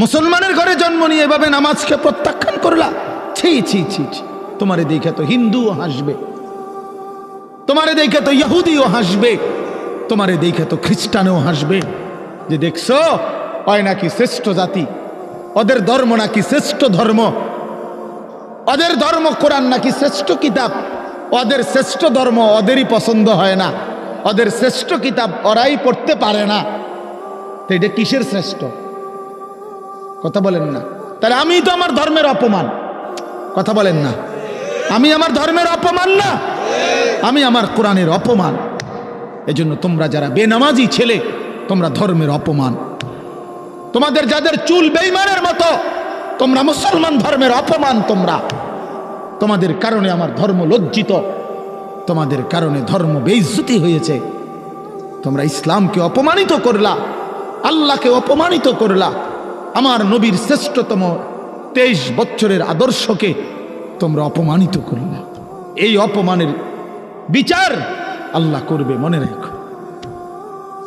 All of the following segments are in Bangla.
মুসলমানের ঘরে জন্ম নিয়ে এভাবে নামাজকে প্রত্যাখ্যান করলা। ছি ছি ছি ছি। তোমারে দেখে তো হিন্দুও হাসবে, তোমারে দেখে তো ইহুদিও হাসবে, তোমারে দেখে তো খ্রিস্টানও হাসবে, যে দেখছো ওই নাকি শ্রেষ্ঠ জাতি, ওদের ধর্ম নাকি শ্রেষ্ঠ ধর্ম, ওদের ধর্ম কোরআন নাকি শ্রেষ্ঠ কিতাব, ওদের শ্রেষ্ঠ ধর্ম ওদেরই পছন্দ হয় না, ওদের শ্রেষ্ঠ কিতাব ওরাই পড়তে পারে না। তো এটা কিসের শ্রেষ্ঠ? কথা বলেন না। তাহলে আমি তো আমার ধর্মের অপমান। কথা বলেন না। আমি আমার ধর্মের অপমান না, আমি আমার কোরআনের অপমান। এজন্য তোমরা যারা বেনামাজি ছেলে, তোমরা ধর্মের অপমান। তোমাদের যাদের চুল বেঈমানের মতো, তোমরা মুসলমান ধর্মের অপমান। তোমাদের কারণে আমার ধর্ম লজ্জিত, তোমাদের কারণে ধর্ম বেইজ্জতি হয়েছে। তোমরা ইসলামকে অপমানিত করলা, আল্লাহকে অপমানিত করলা, আমার নবীর শ্রেষ্ঠতম 23 বছরের আদর্শকে তোমরা অপমানিত করলা। এই অপমানের বিচার আল্লাহ করবে, মনে রেখো।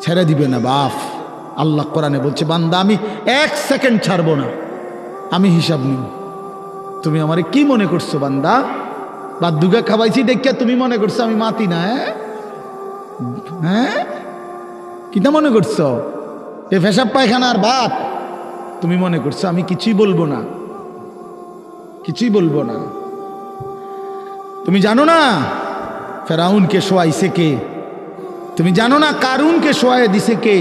ছেড়ে দিবে না বাপ। আল্লাহ কোরআনে বলছে, বান্দা আমি 1 সেকেন্ড ছাড়বো না, আমি হিসাব নিব। তুমি আমারে কি মনে করছো বান্দা? বাদ দুগা খাওয়াইছি দেখিয়া তুমি মনে করছো আমি মাতি না? হ্যাঁ, কিটা মনে করছো? এ পেশাব পায়খানার ভাত তুমি মনে করছো আমি কিছুই বলবো না, কিছুই বলবো না। তুমি জানো না ফেরাউনকে শোয়াইছে কে? তুমি জানো না কারুনকে শোয়াই দিছে কে?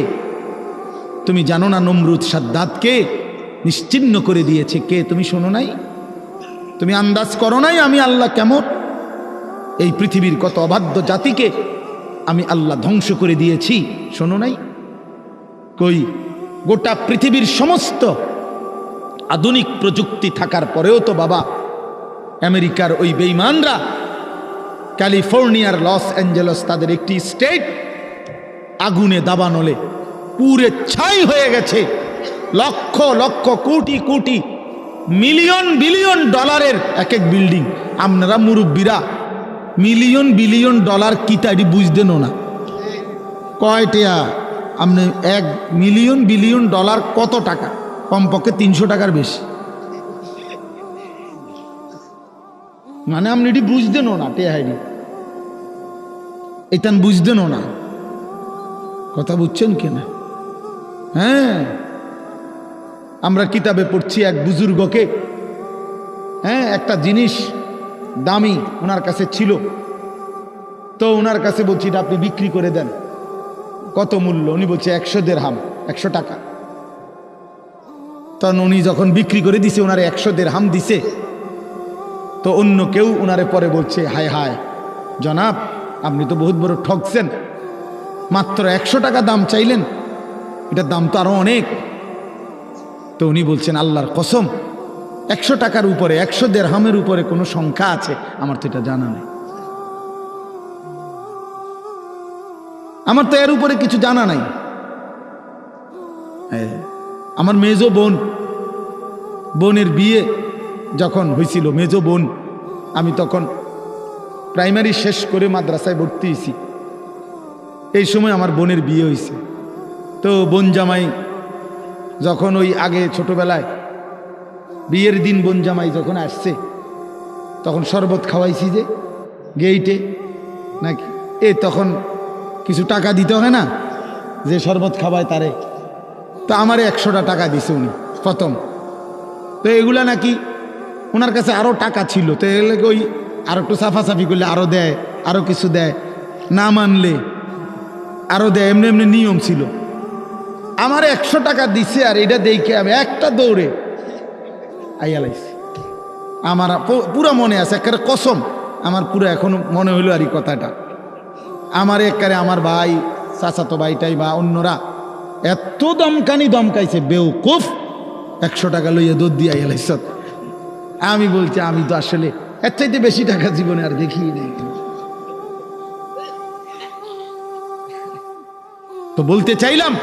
তুমি জানো না নমরুদ সাদ্দাতকে নিশ্চিহ্ন করে দিয়েছে কে? তুমি শোনো নাই? তুমি আন্দাজ করো নাই আমি আল্লাহ কেমন? এই পৃথিবীর কত অবাধ্য জাতিকে আমি আল্লাহ ধ্বংস করে দিয়েছি, শোনো নাই? কই, গোটা পৃথিবীর সমস্ত আধুনিক প্রযুক্তি থাকার পরেও তো বাবা আমেরিকার ওই বেঈমানরা, ক্যালিফোর্নিয়ার লস অ্যাঞ্জেলস তাদের একটি স্টেট আগুনে দাবানলে পুরে ছাই হয়ে গেছে। লক্ষ লক্ষ কোটি কোটি মিলিয়ন বিলিয়ন ডলারের এক এক বিল্ডিং। আপনারা মুরব্বীরা মিলিয়ন বিলিয়ন ডলার কি তাই বুঝতেন না? কয়টা আপনি 1 মিলিয়ন বিলিয়ন ডলার কত টাকা? কমপক্ষে 300 টাকার বেশি। মানে আপনি এটি বুঝতেন না, টেহাইডি এটান বুঝতেন না। কথা বুঝছেন কিনা? হ্যাঁ, আমরা কিতাবে পড়ছি এক বুজুর্গকে, হ্যাঁ, একটা জিনিস দামি ওনার কাছে ছিল, তো ওনার কাছে বলছি এটা আপনি বিক্রি করে দেন। কত মূল্য? উনি বলছে 100 দিরহাম, 100 টাকা। তখন উনি যখন বিক্রি করে দিছে, ওনারে 100 দিরহাম দিছে, তো অন্য কেউ ওনারে পরে বলছে, হায় হায় জনাব, আপনি তো বহুত বড় ঠকছেন, মাত্র 100 টাকা দাম চাইলেন, এটার দাম তো আরো অনেক। তো উনি বলছেন, আল্লাহর কসম 100 টাকার উপরে, 100 দিরহামের উপরে কোনো সংখ্যা আছে? আমার তো এটা জানা নেই, আমার তো এর উপরে কিছু জানা নাই। আমার মেজো বোনের বিয়ে যখন হয়েছিল, মেজো বোন, আমি তখন প্রাইমারি শেষ করে মাদ্রাসায় ভর্তি হয়েছি, এই সময় আমার বোনের বিয়ে হয়েছে। তো বোন জামাই যখন ওই আগে ছোটবেলায় বিয়ের দিন বোন জামাই যখন আসছে, তখন শরবত খাওয়াইছি যে গেইটে নাকি, তখন কিছু টাকা দিতে হয় না, যে শরবত খাওয়ায় তারে। তো আমারে 100টা টাকা দিছে উনি প্রথম। তো এগুলা নাকি ওনার কাছে আরো টাকা ছিল, তো এগুলো ওই আরো একটু সাফাসাফি করলে আরো দেয়, আরো কিছু দেয়, না মানলে আরো দেয়, এমনি এমনি নিয়ম ছিল। আমার 100 টাকা দিছে, আর এটা দেখে আমি একটা দৌড়ে আইয়া লাইছি। আমার পুরো মনে আছে, একেবারে কসম, আমার পুরো এখনো মনে হইলো আর এই কথাটা। আমার একেবারে আমার ভাই, চাচাতো ভাইটাই বা অন্যরা এত দমকাইছে, বেউকুফ 100 টাকা লইয়া দৌড় দিয়ে আইয়া লাইছ। আমি বলছি, আমি তো আসলে এর চাইতে বেশি টাকা জীবনে আর দেখি নেই। তো বলতে চাইলাম,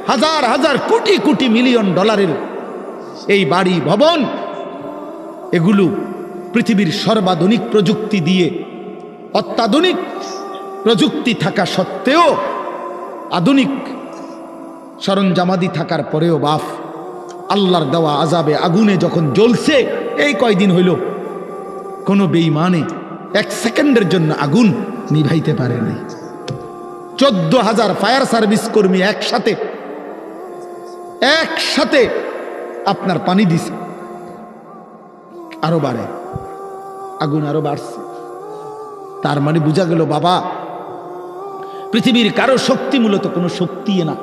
হাজার হাজার কোটি কোটি মিলিয়ন ডলারের এই বাড়ি ভবন, এগুলো পৃথিবীর সর্বাধুনিক প্রযুক্তি দিয়ে, অত্যাধুনিক প্রযুক্তি থাকা সত্ত্বেও, আধুনিক সরঞ্জামাদি থাকার পরেও বাপ আল্লাহর দেওয়া আযাবে আগুনে যখন জ্বলছে, এই কয়দিন হইল কোনো বেঈমানে 1 সেকেন্ডের জন্য আগুন নিভাইতে পারে নাই। 14,000 ফায়ার সার্ভিস কর্মী একসাথে আপনার পানি দিছে, আরো বাড়ে, আগুন আরো বাড়ছে। তার মানে বোঝা গেল বাবা, পৃথিবীর কারো শক্তি মূলত কোনো শক্তি না,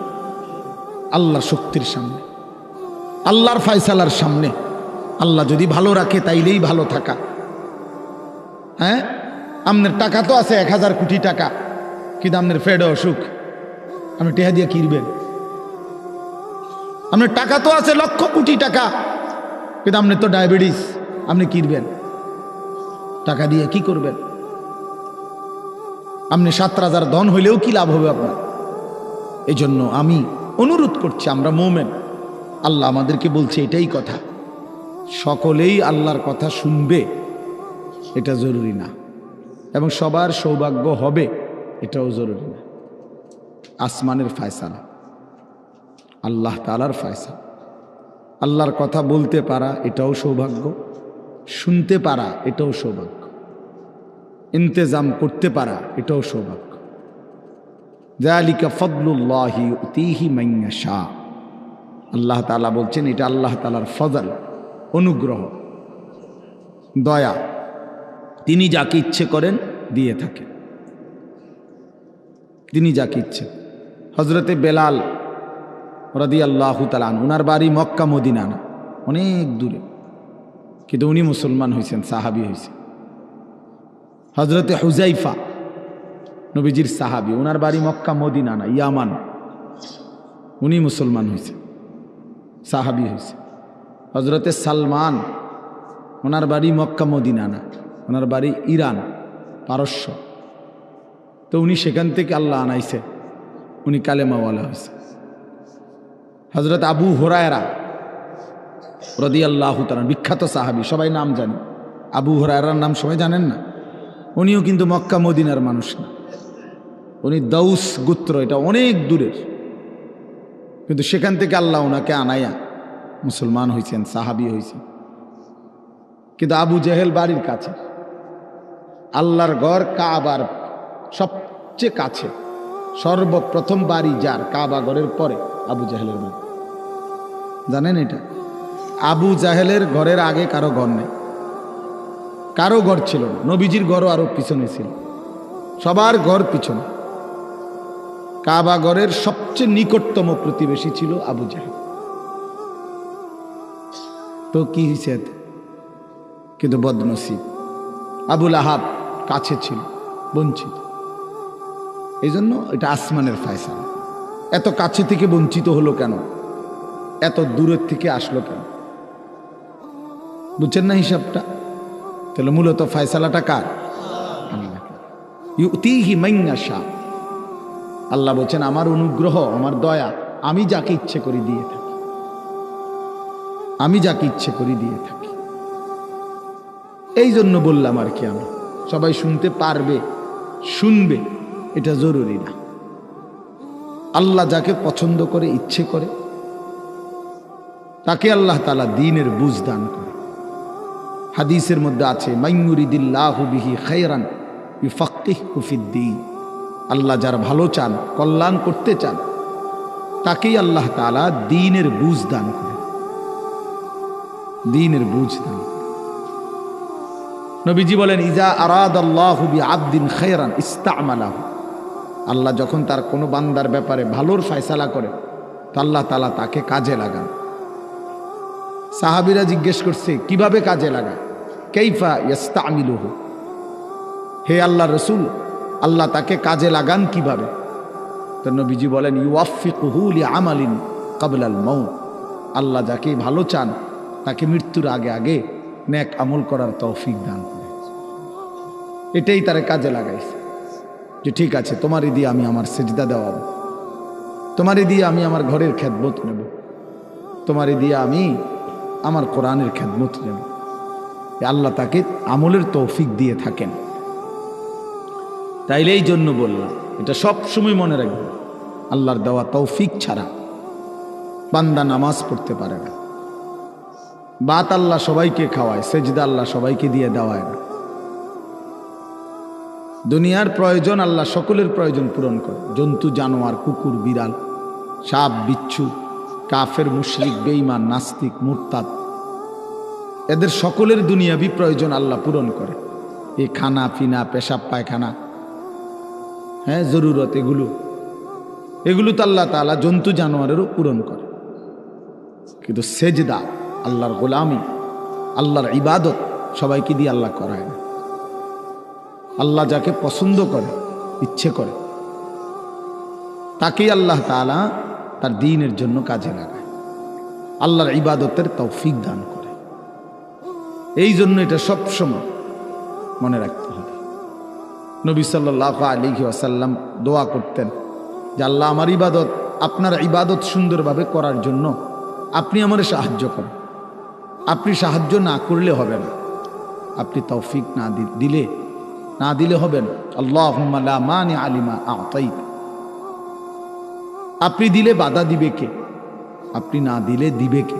আল্লাহর শক্তির সামনে, আল্লাহর ফয়সালার সামনে। আল্লাহ যদি ভালো রাখে তাইলেই ভালো থাকা। হ্যাঁ, আপনার টাকা তো আছে 1000 কোটি টাকা, কিন্তু আপনার ফেডে অসুখ, আপনি টেহা দিয়ে কিনবেন। আপনার টাকা তো আছে লক্ষ কোটি টাকা, কিন্তু আপনার তো ডায়াবেটিস, আপনি কিনবেন টাকা দিয়ে কি করবেন? আপনি 7,000 ধন হইলেও কি লাভ হবে আপনার? এই জন্য আমি অনুরোধ করছি, আমরা মোমেন, আল্লাহ আমাদেরকে বলছে এটাই কথা, সকলেই আল্লাহর কথা শুনবে এটা জরুরি না, এবং সবার সৌভাগ্য হবে এটাও জরুরি না। আসমানের ফয়সালা, আল্লাহ তাআলার ফয়সালা। আল্লাহর কথা বলতে পারা এটাও সৌভাগ্য, শুনতে পারা এটাও সৌভাগ্য, ইন্তেজাম করতে পারা এটাও সৌভাগ্য। যালিকা ফাদলুল্লাহি ইউতিহি মান ইয়াশা। আল্লাহ তাআলা বলছেন এটা আল্লাহ তাআলার ফজল, অনুগ্রহ, দয়া। তিনি যাকে ইচ্ছে করেন দিয়ে থাকেন, তিনি যাকে ইচ্ছে। হযরতে বেলাল রাদিয়াল্লাহু তাআলা আনহু, ওনার বাড়ি মক্কা মদিনা না, অনেক দূরে, কিন্তু উনি মুসলমান হয়েছেন, সাহাবী হয়েছেন। হযরতে হুযাইফা নবীজির সাহাবী, ওনার বাড়ি মক্কা মদিনা না, ইয়ামান, উনি মুসলমান হয়েছেন, সাহাবী হয়েছে। হযরতে সালমান, ওনার বাড়ি মক্কা মদিনা না, ওনার বাড়ি ইরান, পারস্য, তো উনি সেখান থেকে আল্লাহ আনাইছে, উনি কালেমাওয়ালা হয়েছে। হযরত আবু হুরায়রা রাদিয়াল্লাহু তাআলা, বিখ্যাত সাহাবী, সবাই নাম জানে, আবু হুরায়রার নাম সবাই জানেন না? উনিও কিন্তু মক্কা মদিনার মানুষ না, উনি দাউস গোত্র, এটা অনেক দূরের, কিন্তু সেখান থেকে আল্লাহ ওনাকে আনাইয়া মুসলমান হয়েছেন, সাহাবী হয়েছেন। কিন্তু আবু জেহেল বাড়ির কাছে, আল্লাহর ঘর কাবার সবচেয়ে কাছে, সর্বপ্রথম বাড়ি যার কাবা ঘরের পরে আবু জাহেলের বাড়ি। জানেন এটা? আবু জাহেলের ঘরের আগে কারো ঘর নেই, কারো ঘর ছিল না, নবীজির ঘরও আরো পিছনে ছিল, সবার ঘর পিছনে। কাবা ঘরের সবচেয়ে নিকটতম প্রতিবেশী ছিল আবু জাহেল। তো কি হয়েছে? কিন্তু বদনসিব, আবুল আহাব কাছে ছিল, বঞ্চিত। এই জন্য এটা আসমানের ফয়সালা। এত কাছে থেকে বঞ্চিত হলো কেন? এত দূরের থেকে আসলো কেন? বুঝছেন না হিসাবটা? তাহলে মূলত ফয়সালাটা কার? ইউতিহি মান ইয়াশা। আল্লাহ বলছেন আমার অনুগ্রহ, আমার দয়া, আমি যাকে ইচ্ছে করি দিয়ে থাকি, আমি যাকে ইচ্ছে করি দিয়ে থাকি। এই জন্য বললাম আর কি, আমি সবাই শুনতে পারবে, শুনবে এটা জরুরি না। আল্লাহ যাকে পছন্দ করে, ইচ্ছে করে, তাকে আল্লাহ তাআলা দ্বীনের বুঝ দান করে। হাদিসের মধ্যে আছে, মাইয়ুরিদিল্লাহু বিহি খায়রান ইউফাক্কিহু ফিদ্দীন। আল্লাহ যার ভালো চান, কল্যাণ করতে চান, তাকেই আল্লাহ তাআলা দ্বীনের বুঝ দান করে, দ্বীনের বুঝ দান। নবীজি বলেন, ইজা আরাদাল্লাহু বিআবদিন খায়রান ইস্তা'মালাহু। আল্লাহ যখন তার কোনো বান্দার ব্যাপারে ভালোর ফয়সালা করে, তো আল্লাহ তাআলা তাকে কাজে লাগান। সাহাবীরা জিজ্ঞেস করছে কিভাবে কাজে লাগায়? কাইফা ইস্তা'মিলুহু, হে আল্লাহর রাসূল, আল্লাহ তাকে কাজে লাগান কিভাবে? তো নবীজি বলেন, ইউওয়াফিকুহু লিআমালিন ক্বাবলাল মাউত। আল্লাহ যাকে ভালো চান তাকে মৃত্যুর আগে আগে নেক আমল করার তৌফিক দান করে। এটাই তারে কাজে লাগাইছে, যে ঠিক আছে তোমারই দিয়ে আমি আমার সিজদা দেওয়াবো, তোমারই দিয়ে আমি আমার ঘরের খেদমত নেব, তোমারই দিয়ে আমি আমার কোরআনের খেদমত নেব। আল্লাহ তাকে আমলের তৌফিক দিয়ে থাকেন। তাইলে এই জন্য বললাম, এটা সব সময় মনে রাখবেন, আল্লাহর দেওয়া তৌফিক ছাড়া বান্দা নামাজ পড়তে পারে না। ভাত আল্লাহ সবাইকে খাওয়ায়, সেজদা আল্লাহ সবাইকে দিয়ে দেওয়ায় না। দুনিয়ার প্রয়োজন আল্লাহ সকলের প্রয়োজন পূরণ করে। জন্তু জানোয়ার, কুকুর বিড়াল, সাপ বিচ্ছু, কাফের মুশরিক বেঈমান নাস্তিক মুরতাদ, এদের সকলের দুনিয়াবি প্রয়োজন আল্লাহ পূরণ করে। এই খানা পিনা পেশাব পায়খানা, হ্যাঁ জরুরত, এগুলো তো আল্লাহ তাআলা জন্তু জানোয়ারেরও পূরণ করে। কিন্তু সেজদা, আল্লাহর গোলামি, আল্লাহর ইবাদত সবাইকে দিয়ে আল্লাহ করায় না। আল্লাহ যাকে পছন্দ করে, ইচ্ছে করে, তাকেই আল্লাহ তাআলা তার দ্বীনের জন্য কাজে লাগায়, আল্লাহর ইবাদতের তৌফিক দান করে। এই জন্য এটা সবসময় মনে রাখতে হবে। নবী সাল্লাল্লাহু আলাইহি ওয়াসাল্লাম দোয়া করতেন যে আল্লাহ আমার ইবাদত, আপনার ইবাদত সুন্দরভাবে করার জন্য আপনি আমারে সাহায্য করেন। আপনি সাহায্য না করলে হবে না, আপনি তৌফিক না দিলে হবে না। আল্লাহুম্মা লা মানিআ লিমা আ'তাইতা, আপনি দিলে বাধা দিবে কে? আপনি না দিলে দিবে কে?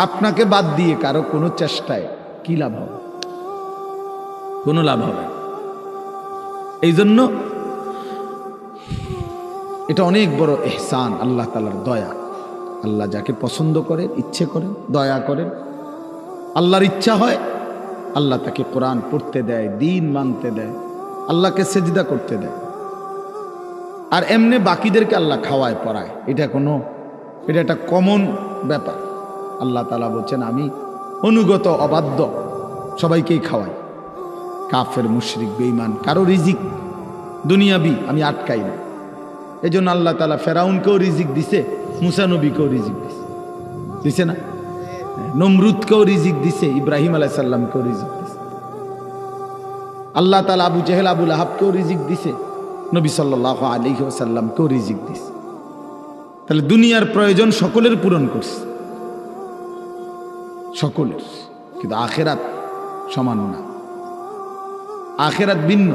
আপনাকে বাদ দিয়ে কারো কোনো চেষ্টায় কি লাভ হবে? কোনো লাভ হবে। এই জন্য এটা অনেক বড় ইহসান, আল্লাহ তাআলার দয়া। আল্লাহ যাকে পছন্দ করেন, ইচ্ছে করেন, দয়া করেন, আল্লাহর ইচ্ছা হয় আল্লাহ তাকে কোরআন পড়তে দেয়, দ্বীন মানতে দেয়, আল্লাহকে সেজদা করতে দেয়। আর এমনি বাকিদেরকে আল্লাহ খাওয়ায় পড়ায়, এটা একটা কমন ব্যাপার। আল্লাহ তাআলা বলছেন আমি অনুগত অবাধ্য সবাইকেই খাওয়াই। কাফের মুশরিক বেঈমান কারো রিজিক দুনিয়াবি আমি আটকাই না। এই জন্য আল্লাহ তাআলা ফেরাউনকেও রিজিক দিছে, মুসা নবীকেও রিজিক দিছে না? নমরুদকেও রিজিক দিছে, ইব্রাহিম আলাইহিস সালামকেও রিজিক দিছে। আল্লাহ তাআলা আবু জেহেল আবু লাহাবকেও রিজিক দিছে, নবী সাল্লাল্লাহু আলাইহি ওয়াসাল্লামকেও রিজিক দিছে। তাহলে দুনিয়ার প্রয়োজন সকলের পূরণ করছে, সকলের। কিন্তু আখিরাত সমান না, আখিরাত ভিন্ন।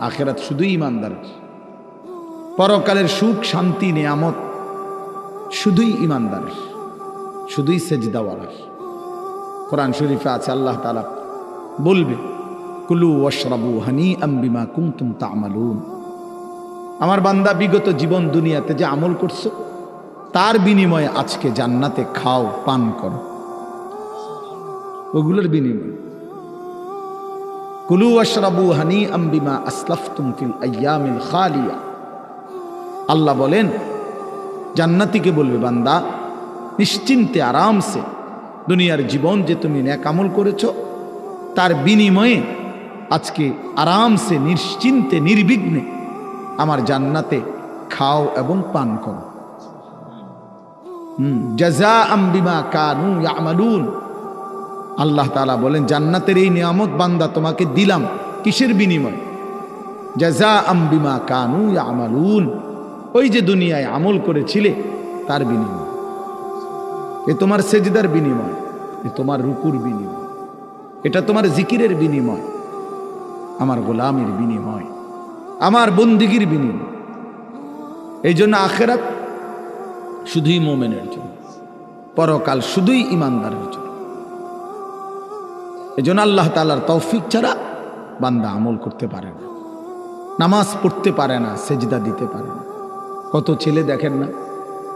আখিরাত শুধুই ইমানদারের। পরকালের সুখ শান্তি নিয়ামত শুধুই ইমানদারের, শুধুই সেজদাওয়ালার। কোরআন শরীফে আছে আল্লাহ তাআলা বলবে কুলু ওয়াশরাবু হানিআম বিমা কুনতুম তা'মালুন। আমার বান্দা বিগত জীবন দুনিয়াতে যে আমল করছো তার বিনিময়ে আজকে জান্নাতে খাও, পান করো, ওগুলোর বিনিময়ে। কুলু ওয়াশরাবু হানিআম বিমা আসলাফতুম ফিল আইয়ামিল খালিয়া। আল্লাহ বলেন জান্নাতীকে বলবে বান্দা নিশ্চিন্তে আরামসে দুনিয়ার জীবন যে তুমি নেক আমল করেছো তার বিনিময়ে আজকে আরামসে নিশ্চিন্তে নির্বিঘ্নে আমার জান্নাতে খাও এবং পান করো। জাযাআম বিমা কানু ইয়ামালুন। আল্লাহ তাআলা বলেন জান্নাতের এই নিয়ামত বান্দা তোমাকে দিলাম কিসের বিনিময়ে? জাযাআম বিমা কানু ইয়ামালুন। ওই যে দুনিয়ায় আমল করেছিলে তার বিনিময়। এ তোমার সেজদার বিনিময়, এ তোমার রুকুর বিনিময়, এটা তোমার জিকিরের বিনিময়, আমার গোলামের বিনিময়, আমার বন্দিগির বিনিময়। এই জন্য আখিরাত শুধুই মুমিনের জন্য, পরকাল শুধুই ইমানদারের জন্য। এই জন্য আল্লাহ তাআলার তৌফিক ছাড়া বান্দা আমল করতে পারে না, নামাজ পড়তে পারে না, সেজদা দিতে পারে না। কত ছেলে দেখেন না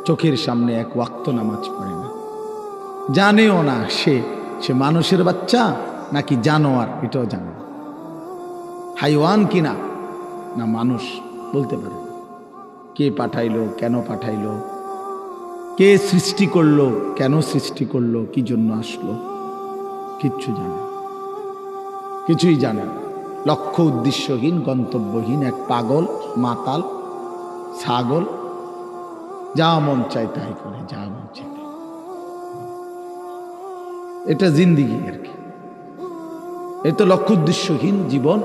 চোখের সামনে এক ওয়াক্ত নামাজ পড়ে না, জানেও না সে মানুষের বাচ্চা নাকি জানোয়ার, এটাও জানে না। হাইওয়ান কিনা না মানুষ বলতে পারে না। কে পাঠাইলো, কেন পাঠাইলো, কে সৃষ্টি করলো, কেন সৃষ্টি করলো, কি জন্য আসলো, কিচ্ছু জানে, কিছুই জানে না। লক্ষ্য উদ্দেশ্যহীন গন্তব্যহীন এক পাগল মাতাল ছাগল, যা মন চায় তাই করে, যা মন চায়। এটা জিন্দিগি আর কি। এ তো লক্ষ্য উদ্দেশ্যহীন জীবন,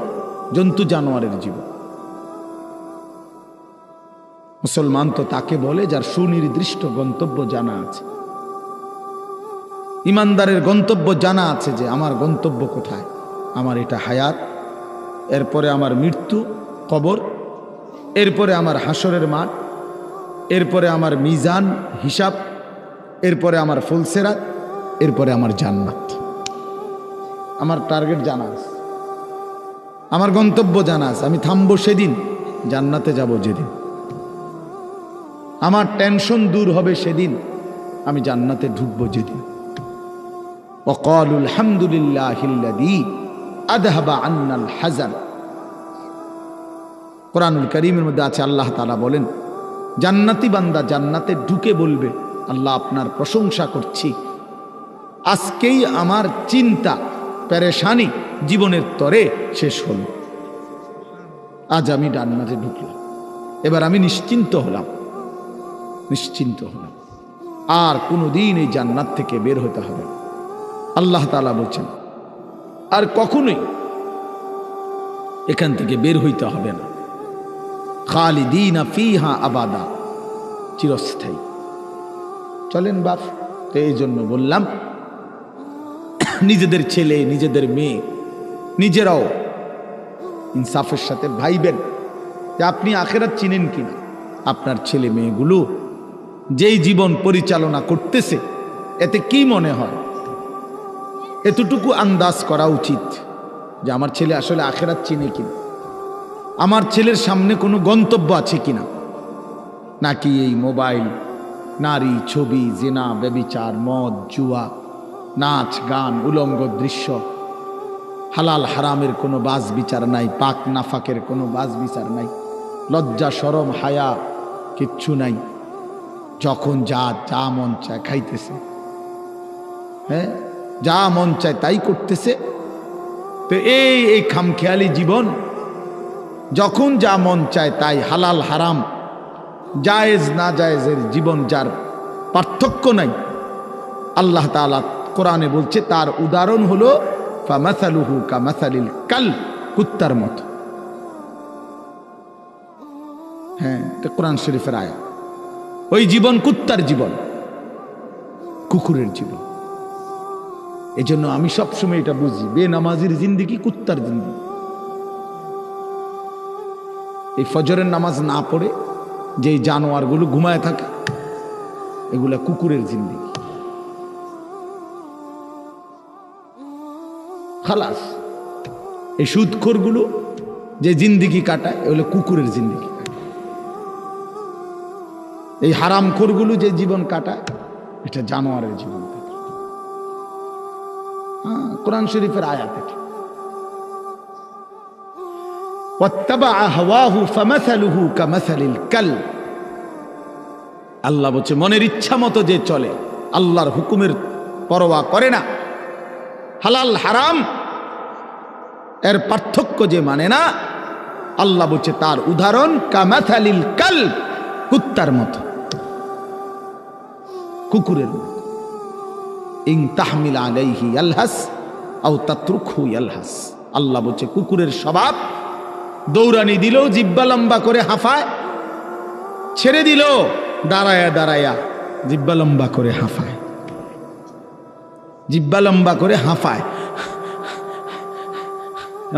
জন্তু জানোয়ারের জীবন। মুসলমান তো তাকে বলে যার সুনির্দিষ্ট গন্তব্য জানা আছে। ইমানদারের গন্তব্য জানা আছে যে আমার গন্তব্য কোথায়, আমার এটা হায়াত, এরপরে আমার মৃত্যু কবর, এরপরে আমার হাসরের মাঠ, এরপরে আমার মিজান হিসাব, এরপরে আমার ফুলসেরাত, এরপরে আমার জান্নাত। আমার টার্গেট জানা আছে, আমার গন্তব্য জানা আছে। আমি থামবো সেদিন, জান্নাতে যাব যেদিন। আমার টেনশন দূর হবে সেদিন, আমি জান্নাতে ঢুকবো যেদিন। ওয়াকালুল হামদুলিল্লাহিল্লাযী আযহাবা আন্নাল হাযান। কোরআনুল কারীমের মধ্যে আছে, আল্লাহ তাআলা বলেন, জান্নাতি বান্দা জান্নাতে ঢুকে বলবে, আল্লাহ আপনার প্রশংসা করছি, আজকেই আমার চিন্তা পেরেশানি জীবনের তরে শেষ হলো। আজ আমি জান্নাতে ঢুকলাম, এবার আমি নিশ্চিন্ত হলাম, নিশ্চিন্ত হলাম। আর কোনোদিন এই জান্নাত থেকে বের হতে হবে না। আল্লাহ তাআলা বলছেন, আর কখনোই এখান থেকে বের হইতে হবে না। খালিদিনা ফিহা আবাদা, চিরস্থায়ী। চলেন বাপ, তো এই জন্য বললাম, নিজেদের ছেলে, নিজেদের মেয়ে, নিজেরাও ইনসাফের সাথে ভাইবেন যে আপনি আখিরাত চিনেন কিনা। আপনার ছেলে মেয়েগুলো যেই জীবন পরিচালনা করতেছে, এতে কি মনে হয়? এতটুকু আন্দাজ করা উচিত যে আমার ছেলে আসলে আখিরাত চিনে কিনা, আমার ছেলের সামনে কোনো গন্তব্য আছে কিনা, নাকি এই মোবাইল, নারী, ছবি, জিনা, ব্যভিচার, মদ, জুয়া, নাচ, গান, উলঙ্গ দৃশ্য, হালাল হারামের কোনো বাজ বিচার নাই, পাক নাফাকের কোনো বাজ বিচার নাই, লজ্জা শরম হায়া কিচ্ছু নাই। যখন যা যা মন চায় খাইতেছে, হ্যাঁ, যা মন চায় তাই করতেছে। তো এই খামখেয়ালি জীবন, যখন যা মন চায় তাই, হালাল হারাম, জায়েজ না জায়েজের জীবন, যার পার্থক্য নাই। আল্লাহ তাআলা কোরআনে বলছে, তার উদাহরণ হলো ফামাসালুহু কামাসালিল কাল, কুত্তার মতো। হ্যাঁ, এটা কোরআন শরীফের আয়াত। ওই জীবন কুত্তার জীবন, কুকুরের জীবন। এই জন্য আমি সবসময় এটা বুঝি, বেনামাজির জিন্দিগি কুত্তার জিন্দিগি। এই ফজরের নামাজ না পড়ে যেই জানোয়ারগুলো ঘুমায় থাকে, এগুলা কুকুরের জিন্দিগি। খালাস। এই সুদখোরগুলো যে জিন্দিগি কাটায়, এগুলো কুকুরের জিন্দিগি কাটায়। এই হারামখোরগুলো যে জীবন কাটায়, এটা জানোয়ারের জীবন কাটায়। কোরআন শরীফের আয়াত এটা। ওয়াত্তাবাআ হাওয়াহু ফামাসালুহু কামাসালিল কাল। আল্লাহ বলছে, মনের ইচ্ছা মতো যে চলে, আল্লাহর হুকুমের পরোয়া করে না, হালাল হারাম এর পার্থক্য যে মানে না, আল্লাহ বলছে তার উদাহরণ কামাসালিল কাল, কুত্তার মতো, কুকুরের মতো। ইন তাহমিল আলাইহি ইয়ালহাস আও তাতরুকহু ইয়ালহাস। আল্লাহ বলছে কুকুরের স্বভাব, দৌড়ানি দিলেও জিব্বা লম্বা করে হাঁফায়, ছেড়ে দিল দাঁড়ায়া দাঁড়ায়া জিব্বা লম্বা করে হাঁফায়, জিব্বা লম্বা করে হাঁফায়,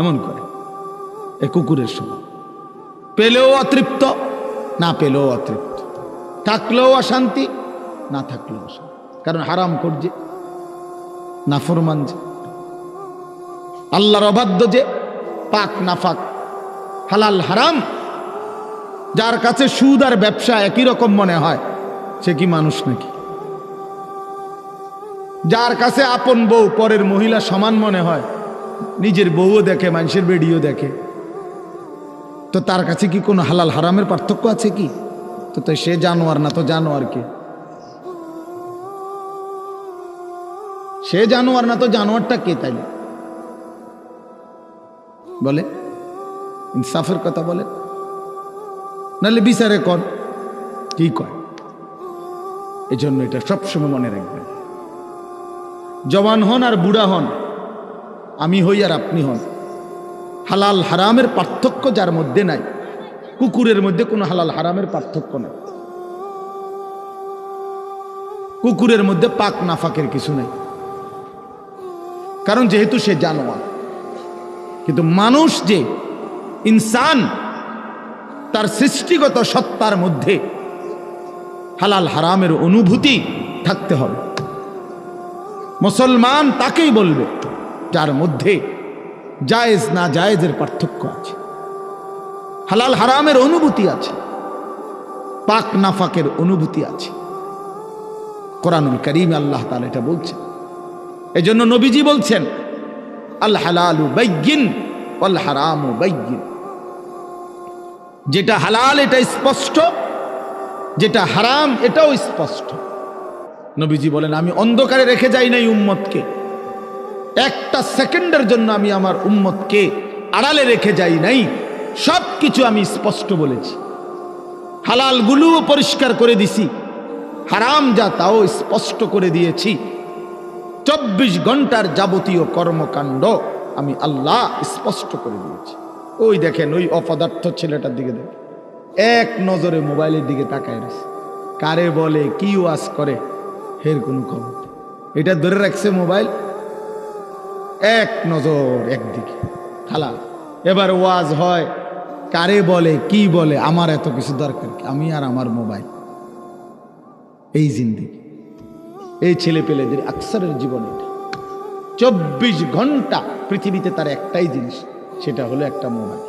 এমন করে। এ কুকুরের স্বভাব। পেলেও অতৃপ্ত, না পেলেও অতৃপ্ত, থাকলেও অশান্তি, না থাকলেও অশান্তি। কারণ হারাম করছে, নাফরমান যে, আল্লাহর অবাধ্য যে, পাক নাফাক, হালাল হারাম, যার কাছে সুদ আর ব্যবসা একই রকম মনে হয়, সে কি মানুষ নাকি? যার কাছে আপন বউ পরের মহিলা সমান মনে হয়, নিজের বউও দেখে, মানুষের বেডিও দেখে, তো তার কাছে কি কোনো হালাল হারামের পার্থক্য আছে কি? তো সে জানোয়ার না, তো জানোয়ার কে? সে জানোয়ার না, তো জানোয়ারটা কে? তাই বলে, ইনসাফের কথা বলে, নাহলে বিচারে কর কি কয়। এই জন্য এটা সবসময় মনে রাখবেন, জওয়ান হন আর বুড়া হন, আমি হই আর আপনি হন, হালাল হারামের পার্থক্য যার মধ্যে নাই, কুকুরের মধ্যে কোনো হালাল হারামের পার্থক্য নাই, কুকুরের মধ্যে পাক নাফাকের কিছু নেই, কারণ যেহেতু সে জানোয়ার। কিন্তু মানুষ যে ইনসান, তার সৃষ্টিগত সত্তার মধ্যে হালাল হারামের অনুভূতি থাকতে হবে। মুসলমান তাকেই বলবে যার মধ্যে জায়েজ না জায়েজের পার্থক্য আছে, হালাল হারামের অনুভূতি আছে, পাক নাফাকের অনুভূতি আছে। কোরআনুল কারীমে আল্লাহ তাআলা এটা বলছেন। এজন্য নবীজি বলছেন আল হালালু বাইয়িন ওয়াল হারামু বাইয়িন, যেটা হালাল এটা স্পষ্ট, যেটা হারাম এটাও স্পষ্ট। নবীজি বলেন আমি অন্ধকারে রেখে যাই নাই উম্মতকে, একটা সেকেন্ডের জন্য আমি আমার উম্মতকে আড়ালে রেখে যাই নাই, সব কিছু আমি স্পষ্ট বলেছি। হালালগুলোও পরিষ্কার করে দিছি, হারাম যা তাও স্পষ্ট করে দিয়েছি। 24 ঘন্টার যাবতীয় কর্মকাণ্ড আমি আল্লাহ স্পষ্ট করে দিয়েছি। ওই দেখেন ওই অপদার্থ ছেলেটার দিকে দেখেন, এক নজরে মোবাইলের দিকে তাকায় রয়েছে। কারে বলে কি ওয়াজ করে এর কোনো খবর, এটা ধরে রাখছে মোবাইল, এক নজর একদিকে খালা। এবার ওয়াজ হয়, কারে বলে কি বলে, আমার এত কিছু দরকার কি, আমি আর আমার মোবাইল। এই জিন্দেগি, এই ছেলে পেলেদের আকসারের জীবন এটা। 24 ঘন্টা পৃথিবীতে তার একটাই জিনিস, সেটা হলো একটা মোবাইল।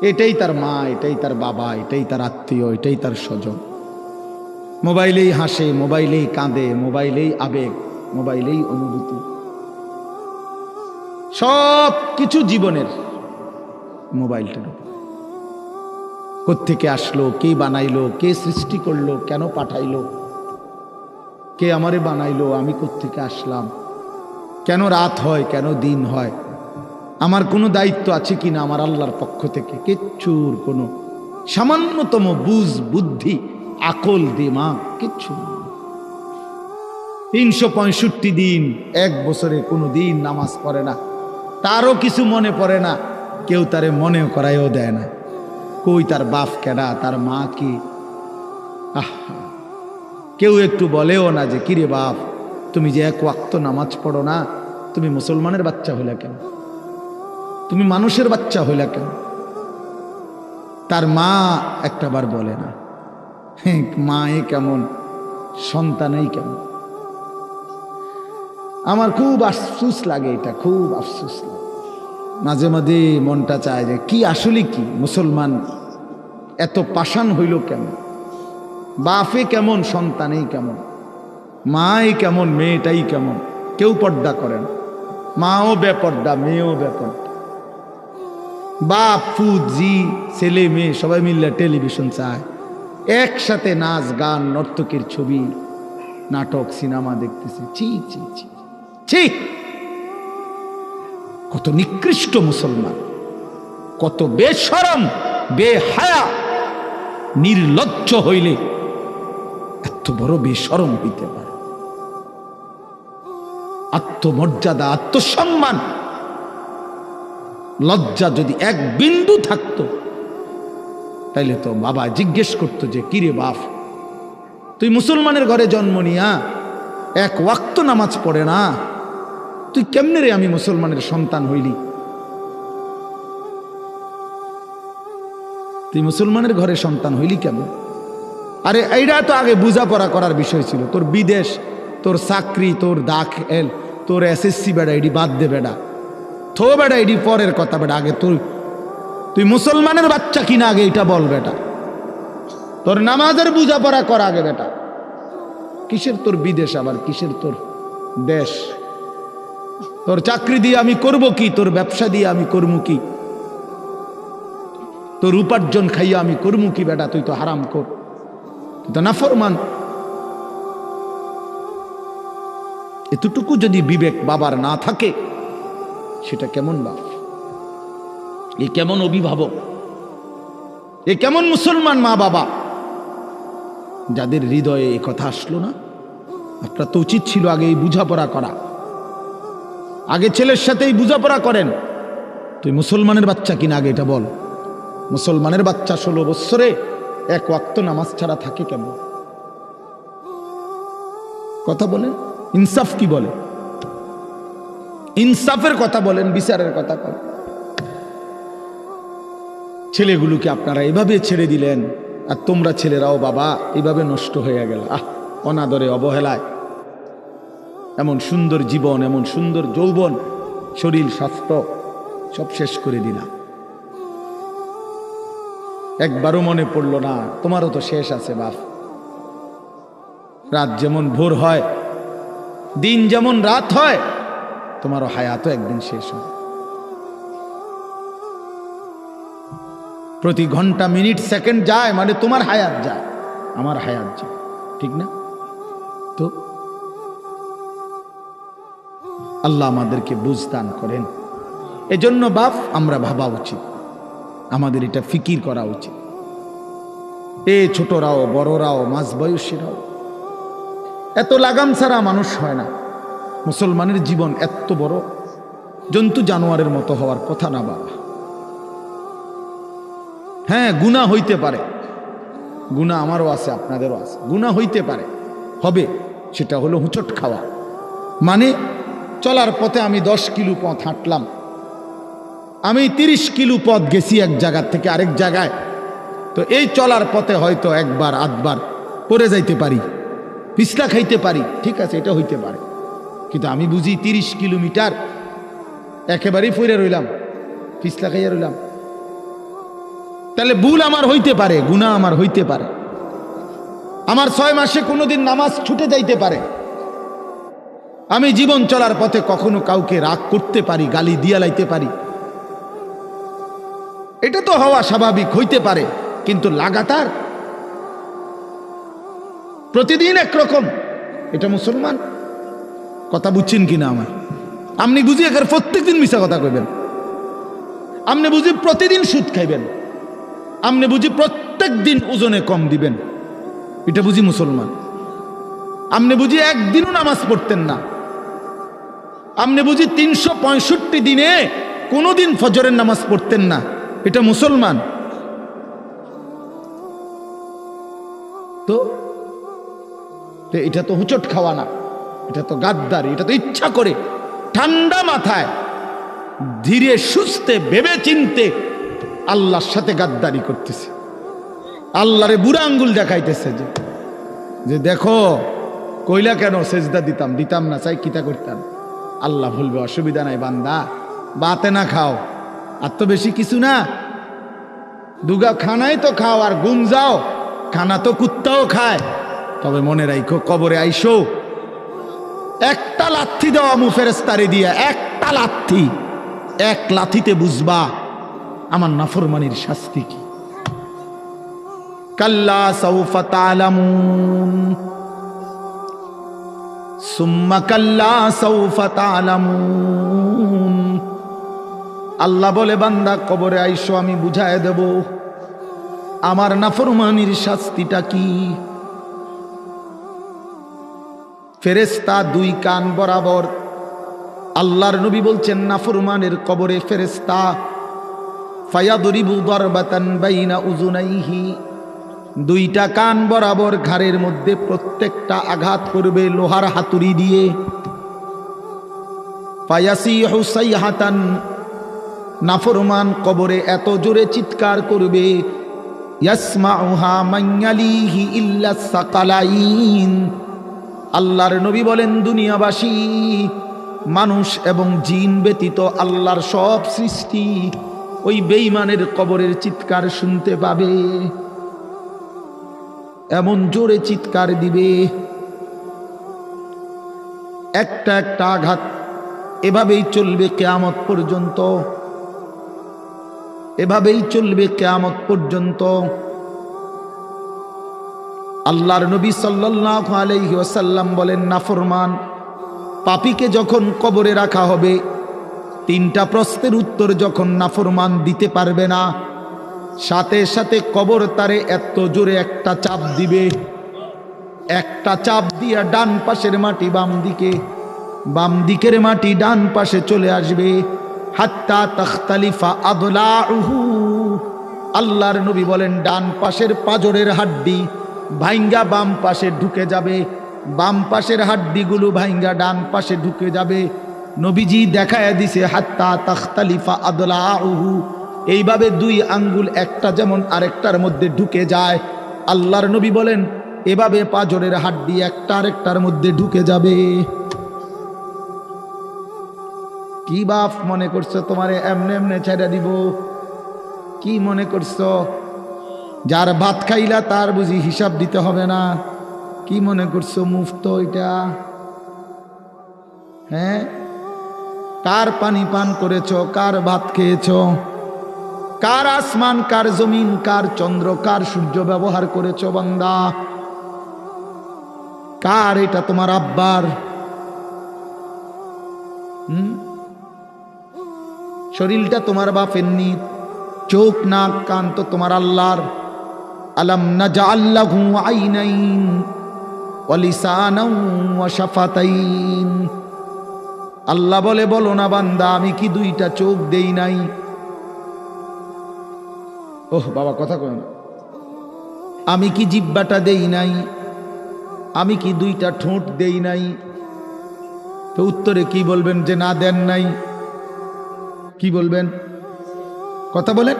এটাই তার মা, এটাই তার বাবা, এটাই তার আত্মীয়, এটাই তার স্বজন। মোবাইলেই হাসে, মোবাইলেই কাঁদে, মোবাইলেই আবেগ, মোবাইলেই অনুভূতি, সব কিছু জীবনের মোবাইলটার উপর। কোত্থেকে আসলো, কে বানাইলো, কে সৃষ্টি করলো, কেন পাঠাইলো, কে আমারে বানাইলো, আমি কোত্থেকে আসলাম, কেন রাত হয়, কেন দিন হয়, আমার কোনো দায়িত্ব আছে কিনা আমার আল্লাহর পক্ষ থেকে, কিচ্ছুর কোনো সামান্যতম বুঝ বুদ্ধি আকল দিমাগ কিচ্ছু। 365 দিন, এক বছরে কোনো দিন নামাজ পড়ে না, তারও কিছু মনে পড়ে না, কেউ তারে মনেও করাইও দেয় না। কই তার বাপ কেডা, তার মা কি, কেউ একটু বলেও না যে কিরে বাপ তুমি যে এক ওয়াক্ত নামাজ পড়ো না, তুমি মুসলমানের বাচ্চা হইলা কেন, তুমি মানুষের বাচ্চা হইলা কেন। তার মা একটাবার বলে না, মায়ে কেমন সন্তানেই কেমন। আমার খুব আফসোস লাগে, এটা খুব আফসোস লাগে। মাঝে মাঝে মনটা চায় যে কি আসলে কি মুসলমান এত পাষাণ হইল কেন, বাপে কেমন সন্তানেই কেমন, মাই কেমন মেয়েটাই কেমন। কেউ পর্দা করেন, মাও বেপর্দা, মেয়েও বেপর্দা, বাপ ফুজি ছেলে মেয়ে সবাই মিলে টেলিভিশন চায়, একসাথে নাচ গান নর্তকীর ছবি নাটক সিনেমা দেখতেছে। ছি ছি ছি ছি, কত নিকৃষ্ট মুসলমান, কত বেশরম বেহায়া নির্লজ্জ হইলে এত বড় বেশরম হইতে পারে। আত্মমর্যাদা, আত্মসম্মান, লজ্জা যদি এক বিন্দু থাকতো তাইলে তো বাবা জিজ্ঞেস করতো যে কিরে বাপ তুই মুসলমানের ঘরে জন্ম নিয়া এক ওয়াক্ত নামাজ পড়ে না, তুই কেমনে রে আমি মুসলমানের সন্তান হইলি, তুই মুসলমানের ঘরে সন্তান হইলি কেমন। আরে এইটা তো আগে বোঝাপড়া করার বিষয় ছিল। তোর বিদেশ, তোর চাকরি, তোর দাখিল, তোর এসএসসি বেড়া এডি বাদ দে বেড়া, থো বেড়া এডি পরের কথা বেড়া, আগে তুই মুসলমানের বাচ্চা কিনা আগে এটা বল বেটা, তোর নামাজের বোঝাপড়া কর আগে বেটা। কিসের তোর বিদেশ, আবার কিসের তোর দেশ, তোর চাকরি দিয়ে আমি করব কি, তোর ব্যবসা দিয়ে আমি করবো কি, তোর উপার্জন খাইয়া আমি করবো কি বেটা, তুই তো হারাম কর, তুই তো নাফরমান। এতটুকু যদি বিবেক বাবার না থাকে সেটা কেমন বাপ, এ কেমন অভিভাবক, এ কেমন মুসলমান মা বাবা যাদের হৃদয়ে এ কথা আসলো না। আপনার তো উচিত ছিল আগে এই বুঝাপড়া করা, আগে ছেলের সাথেই বুঝাপড়া করেন, তুই মুসলমানের বাচ্চা কিনা আগে এটা বল। মুসলমানের বাচ্চা 16 বৎসরে এক ওয়াক্ত নামাজ ছাড়া থাকে কেন? কথা বলেন, ইনসাফ কি বলে, ইনসাফের কথা বলেন, বিচারের কথা বলেন। ছেলেগুলোকে আপনারা এভাবে ছেড়ে দিলেন, আর তোমরা ছেলেরাও বাবা এইভাবে নষ্ট হয়ে গেল। অনাদরে অবহেলায় এমন সুন্দর জীবন, এমন সুন্দর যৌবন, শরীর, স্বাস্থ্য সব শেষ করে দিলাম। একবারও মনে পড়লো না তোমারও তো শেষ আছে বাপ। রাত যেমন ভোর হয়, দিন যেমন রাত হয়, তোমারও হায়াতও একদিন শেষ হয়। প্রতি ঘন্টা, মিনিট, সেকেন্ড যায় মানে তোমার হায়াত যায়, আমার হায়াত যায়, ঠিক না? তো আল্লাহ আমাদেরকে বুঝ দান করেন। এজন্য বাপ আমরা ভাবা উচিত, আমাদের এটা ফিকির করা উচিত। এ ছোটরাও বড়রাও মাঝ বয়সীরাও, এত লাগাম ছাড়া মানুষ হয় না। মুসলমানের জীবন এত বড়, জন্তু জানোয়ারের মতো হওয়ার কথা না বাবা। হ্যাঁ, গুনাহ হইতে পারে, গুনাহ আমারও আছে, আপনাদেরও আছে, গুনাহ হইতে পারে, হবে। সেটা হলো হুঁচট খাওয়া। মানে চলার পথে আমি 10 কিলো পথ হাঁটলাম, আমি 30 কিলো পথ গেছি এক জায়গা থেকে আরেক জায়গায়। তো এই চলার পথে হয়তো একবার আধবার পড়ে যাইতে পারি, পিছলা খাইতে পারি, ঠিক আছে, এটা হইতে পারে। কিন্তু আমি বুঝি 30 কিলোমিটার একেবারেই পড়ে রইলাম, পিছলা খাইয়া রইলাম। তাহলে ভুল আমার হইতে পারে, গুনাহ আমার হইতে পারে। আমার 6 মাসে কোনোদিন নামাজ ছুটে যাইতে পারে। আমি জীবন চলার পথে কখনো কাউকে রাগ করতে পারি, গালি দিয়া লাইতে পারি। এটা তো হওয়া স্বাভাবিক, হইতে পারে। কিন্তু লাগাতার প্রতিদিন একরকম, এটা মুসলমান? কথা বুঝছেন কিনা আমার? আপনি বুঝি এখানে প্রত্যেকদিন মিশা কথা কইবেন, আপনি বুঝি প্রতিদিন সুদ খাইবেন, আপনি বুঝি প্রত্যেক দিন ওজনে কম দিবেন, এটা বুঝি মুসলমান? আপনি বুঝি একদিনও নামাজ পড়তেন না, আপনি বুঝি 365 দিনে কোনোদিন ফজরের নামাজ পড়তেন না, এটা মুসলমান? তো এটা তো হুঁচট খাওয়া না, এটা তো গাদ্দারি, এটা তো ইচ্ছা করে ঠান্ডা মাথায় ধীরে সুস্থে ভেবে চিনতে আল্লাহর সাথে গাদ্দারি করতেছে, আল্লাহরে বুড়া আঙ্গুল দেখাইতেছে যে দেখো কইলা কেন সেজদা দিতাম না, চাই কিতা করতাম। আল্লাহ বলবে অসুবিধা নাই বান্দা, বাতে না খাও, আর তো বেশি কিছু না, দুগা খানাই তো খাও আর গুম যাও, খানা তো কুত্তাও খায়। তবে মনে রাখো কবরে আইসো, একটা লাথি দেওয়া মু ফেরেশতারে দিয়া, একটা লাথি, এক লাথিতে বুঝবা আমার নাফরমানির শাস্তি কি। কাল্লা সাউফা তা'লামুন সুম্মা কাল্লা সাউফা তা'লামুন। আল্লাহ বলে বান্দা কবরে আইসো, আমি বুঝায় দেব আমার নাফরমানির শাস্তিটা কি। ফেরেশতা 2 কান বরাবর, আল্লাহর নবী বলছেন নাফরমানের কবরে ফেরেশতা ফায়াদরিবু দারবাতান বাইনা উযুনাইহি, 2টা কান বরাবর ঘাড়ের মধ্যে প্রত্যেকটা আঘাত করবে লোহার হাতুড়ি দিয়ে। ফায়াসিহু সাইহাতান, নাফরমান কবরে এত জোরে চিৎকার করবে, ইয়াসমাউহা মান ইয়ালিহি ইল্লা সাকালাইন। আল্লাহর নবী বলেন দুনিয়াবাসী, মানুষ এবং জিন ব্যতীত আল্লাহর সব সৃষ্টি ওই বেঈমানের কবরের চিৎকার শুনতে পাবে, এমন জোরে চিৎকার দিবে। একটা একটা আঘাত এভাবেই চলবে কিয়ামত পর্যন্ত, এভাবেই চলবে কিয়ামত পর্যন্ত। আল্লাহর নবী সাল্লাল্লাহু আলাইহি ওয়াসাল্লাম বলেন নাফরমান পাপীকে যখন কবরে রাখা হবে, 3টা প্রশ্নের উত্তর যখন নাফরমান দিতে পারবে না, সাথে সাথে কবর তারে এত জোরে একটা চাপ দিবে, একটা চাপ দিয়া ডান পাশের মাটি বাম দিকে, বাম দিকের মাটি ডান পাশে চলে আসবে, হাত্তা তাখতালিফা আদলাউহু। আল্লাহর নবী বলেন ডান পাশের পাজরের হাড্ডি ভাইঙ্গা বাম পাশে ঢুকে যাবে, বাম পাশের হাড্ডিগুলো ভাইঙ্গা ডান পাশে ঢুকে যাবে। নবীজি দেখায় দিছে হাত্তা তাখতালিফা আদলাউহু, এইভাবে 2 আঙ্গুল একটা যেমন আরেকটার মধ্যে ঢুকে যায়, আল্লাহর নবী বলেন এভাবে পাজরের হাড্ডি একটা আরেকটার মধ্যে ঢুকে যাবে। কি বাপ মনে করছো তোমারে এমনে এমনে ছেড়ে দিব? কি মনে করছো যার ভাত খাইলা তার বুঝি হিসাব দিতে হবে না? কি মনে করছো মুফত এটা? হ্যাঁ, কার পানি পান করেছো, কার ভাত খেয়েছো, কার আসমান, কার জমিন, কার চন্দ্র, কার সূর্য ব্যবহার করেছো বান্দা? কার এটা? তোমার আব্বার? শরীরটা তোমার বাপের নি, চোখ নাক কান তো তোমার আল্লাহর। আলাম নাজআল লাহু আইনাইন ওয়া লিসানান ওয়া শাফাতাইন। আল্লাহ বলে, বলো না বান্দা আমি কি দুইটা চোখ দেই নাই? ওহ বাবা কথা কয় না। আমি কি জিহ্বাটা দেই নাই? আমি কি দুইটা ঠোঁট দেই নাই? তো উত্তরে কি বলবেন যে না দেন নাই? কি বলবেন? কথা বলেন।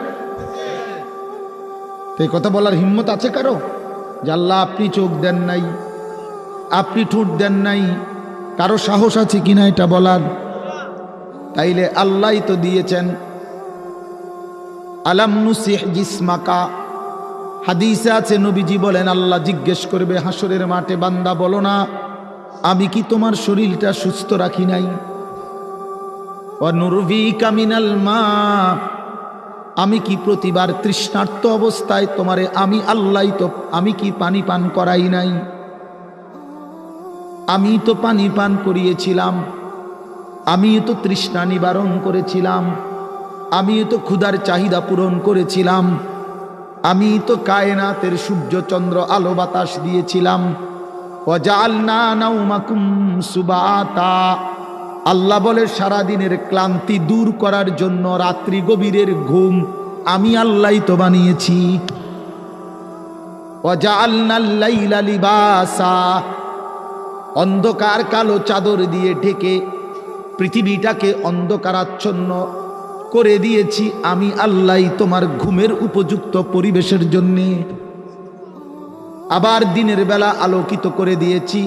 তো এই কথা বলার হিম্মত আছে কারো যে আল্লাহ আপনি চোখ দেন নাই, আপনি ঠোঁট দেন নাই? কারো সাহস আছে কিনা এটা বলার? তাইলে আল্লাহই তো দিয়েছেন। আলাম নুসিহ জিসমাকা, হাদিসে আছে নবীজি বলেন আল্লাহ জিজ্ঞেস করবে হাসরের মাঠে, বান্দা বলো না আমি কি তোমার শরীরটা সুস্থ রাখি নাই? ওয়া নুরভিকা মিনাল মা, আমি কি প্রতিবার তৃষ্ণার্ত অবস্থায় তোমারে আমি আল্লাহ তো আমি কি পানি পান করাই নাই? আমি তো পানি পান করিয়েছিলাম, আমি তো তৃষ্ণা নিবারণ করেছিলাম, আমি তো ক্ষুধার চাহিদা পূরণ করেছিলাম, আমি তো কায়নাতের সূর্য চন্দ্র আলো বাতাস দিয়েছিলাম। ওয়াজআলনা নাওমাকুম সুবাতা, আল্লাহ বলে সারাদিনের ক্লান্তি দূর করার জন্য রাত্রি গভীরের ঘুম আমি আল্লাহই তো বানিয়েছি। ওয়াজআলনাল লাইলা লিবাসা, অন্ধকার কালো চাদর দিয়ে ঢেকে পৃথিবীটাকে অন্ধকারাচ্ছন্ন করে দিয়েছি আমি আল্লাহই তোমার ঘুমের উপযুক্ত পরিবেশের জন্যে। আবার দিনের বেলা আলোকিত করে দিয়েছি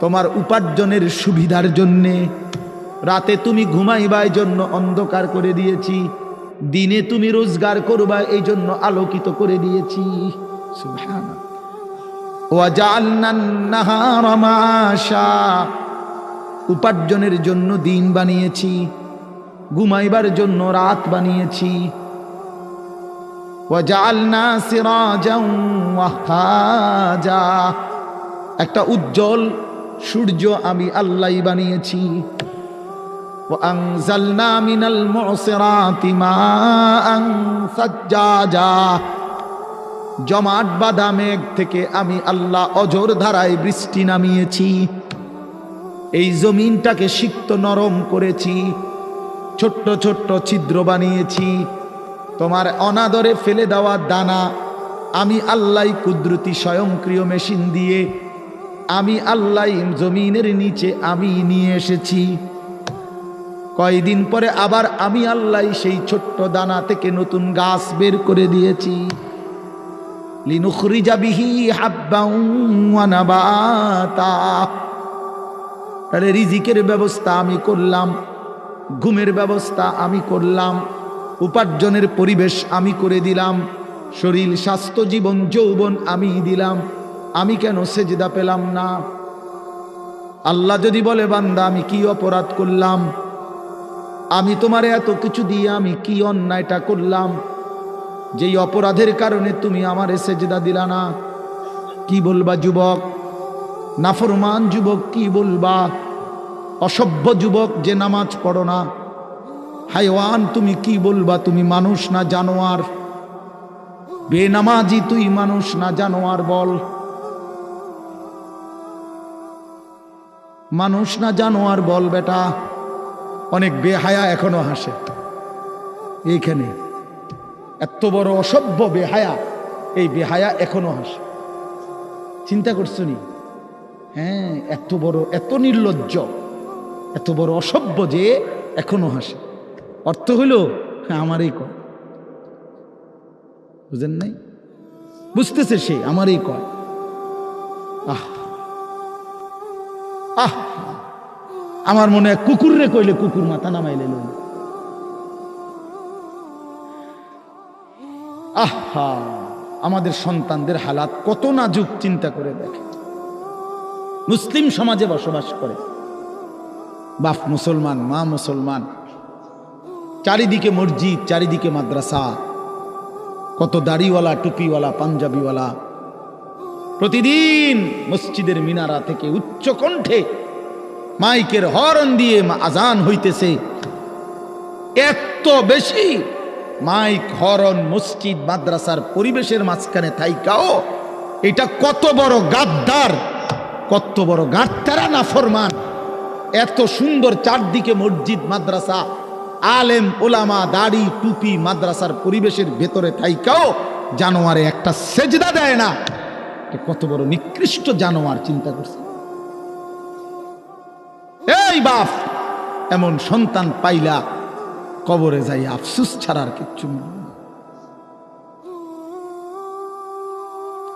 তোমার উপার্জনের সুবিধার জন্যে। রাতে তুমি ঘুমাইবার জন্য অন্ধকার করে দিয়েছি, দিনে তুমি রোজগার করবা এই জন্য আলোকিত করে দিয়েছি। সুবহানাল্লাহ। ওয়াজআলনান নাহারা মাআশা, উপার্জনের জন্য দিন বানিয়েছি, ঘুমাইবার জন্য রাত বানিয়েছি। ওয়াজআলনা সিরাজাও ওয়াহাজা, একটা উজ্জ্বল সূর্য আমি আল্লাহই বানিয়েছি। ওয়াআনজালনা মিনাল মুসিরাতি মাআন সাজ্জাজা, জমাট বাঁধা মেঘ থেকে আমি আল্লাহ অঝোর ধারায় বৃষ্টি নামিয়েছি। এই জমিনটাকে সিক্ত নরম করেছি, ছোট্ট ছোট্ট ছিদ্র বানিয়েছি। তোমার অনাদরে ফেলে দেওয়া দানা আমি আল্লাহ কুদরতি স্বয়ংক্রিয় মেশিন দিয়ে আমি আল্লাহ জমিনের নিচে আমি নিয়ে এসেছি। কয়দিন পরে আবার আমি আল্লাহ সেই ছোট্ট দানা থেকে নতুন গাছ বের করে দিয়েছি। লিনুখরিজা বিহি হাব্বান ওয়া নাবাতা, তাহলে রিজিকের ব্যবস্থা আমি করলাম, ঘুমের ব্যবস্থা আমি করলাম, উপার্জনের পরিবেশ আমি করে দিলাম, শরীর স্বাস্থ্য জীবন যৌবন আমি দিলাম। আমি কেন সেজদা পেলাম না? আল্লাহ যদি বলে বান্দা আমি কি অপরাধ করলাম, আমি তোমার এত কিছু দিয়ে আমি কি অন্যায়টা করলাম যেই অপরাধের কারণে তুমি আমারে সেজদা দিলা না? কি বলবা যুবক? নাফরমান যুবক কি বলবা? অসভ্য যুবক যে নামাজ পড়ো না, হাইওয়ান তুমি কি বলবা? তুমি মানুষ না জানোয়ার? বেনামাজি তুই মানুষ না জানোয়ার? বল, মানুষ না জানোয়ার বল বেটা। অনেক বেহায়া এখনো হাসে এইখানে, এত বড় অসভ্য বেহায়া, এই বেহায়া এখনো হাসে। চিন্তা করছো নি? হ্যাঁ, এত বড়, এত নির্লজ্জ, এত বড় অসভ্য যে এখনো হাসে। অর্থ হইল আমারই কয়, বুঝেন নাই? বুঝতেছে সে আমারই কয়। আহ আহ আমার মনে হয় কুকুররে কইলে কুকুর মাথা নামাইলে লইল। আহা, আমাদের সন্তানদের হালাত কত নাজুক, চিন্তা করে দেখে। মুসলিম সমাজে বসবাস করে, বাপ মুসলমান, মা মুসলমান, চারিদিকে মসজিদ, চারিদিকে মাদ্রাসা, কত দাড়িওয়ালা, টুপিওয়ালা, পাঞ্জাবিওয়ালা, প্রতিদিন মসজিদের মিনারা থেকে উচ্চ কণ্ঠে মাইকের হর্ন দিয়ে আজান হইতেছে। এত বেশি মাইক, হর্ন, মসজিদ, মাদ্রাসার পরিবেশের মাঝখানে থাইকাও এটা কত বড় গাদ্দার, কত বড় গাদ্দারা নাফরমান। এত সুন্দর চারদিকে মসজিদ, মাদ্রাসা, আলেম ওলামা, দাড়ি, টুপি, মাদ্রাসার পরিবেশের ভেতরে থাইকাও জানোয়ারে একটা সেজদা দেয় না। কত বড় নিকৃষ্ট জানোয়ার, চিন্তা করছে। এই বাপ, এমন সন্তান পাইলা কবরে যাই আফসুস ছাড়ার কিচ্ছু নেই।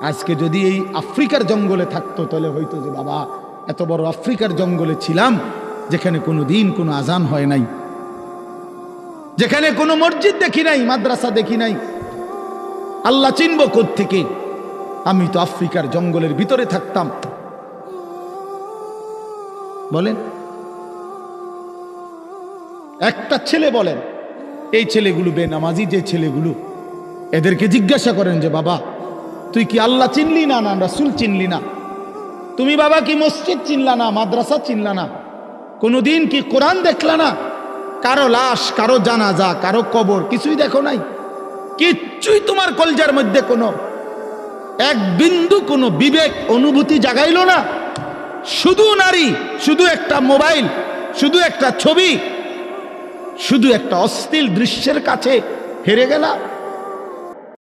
আজকে যদি এই আফ্রিকার জঙ্গলে থাকতো তাহলে হয়তো যে বাবা এত বড় আফ্রিকার জঙ্গলে ছিলাম, যেখানে কোনো দিন কোনো আজান হয় নাই, যেখানে কোনো মসজিদ দেখি নাই, মাদ্রাসা দেখি নাই, আল্লাহ চিনব কোত্থেকে? আমি তো আফ্রিকার জঙ্গলের ভিতরে থাকতাম। বলেন, একটা ছেলে বলেন, এই ছেলেগুলো বেনামাজি যে ছেলেগুলো, এদেরকে জিজ্ঞাসা করেন যে বাবা তুই কি আল্লাহ চিনলি না, না রাসূল চিনলি না? তুমি বাবা কি মসজিদ চিনলা না, মাদ্রাসা চিনলা না? কোনোদিন কি কোরআন দেখলা না? কারো লাশ, কারো জানাজা, কারো কবর কিছুই দেখো নাই? কিচ্ছুই তোমার কলজার মধ্যে কোনো এক বিন্দু কোনো বিবেক অনুভূতি জাগাইলো না? শুধু নারী, শুধু একটা মোবাইল, শুধু একটা ছবি, শুধু একটা অশ্লীল দৃশ্যের কাছে হেরে গেলা।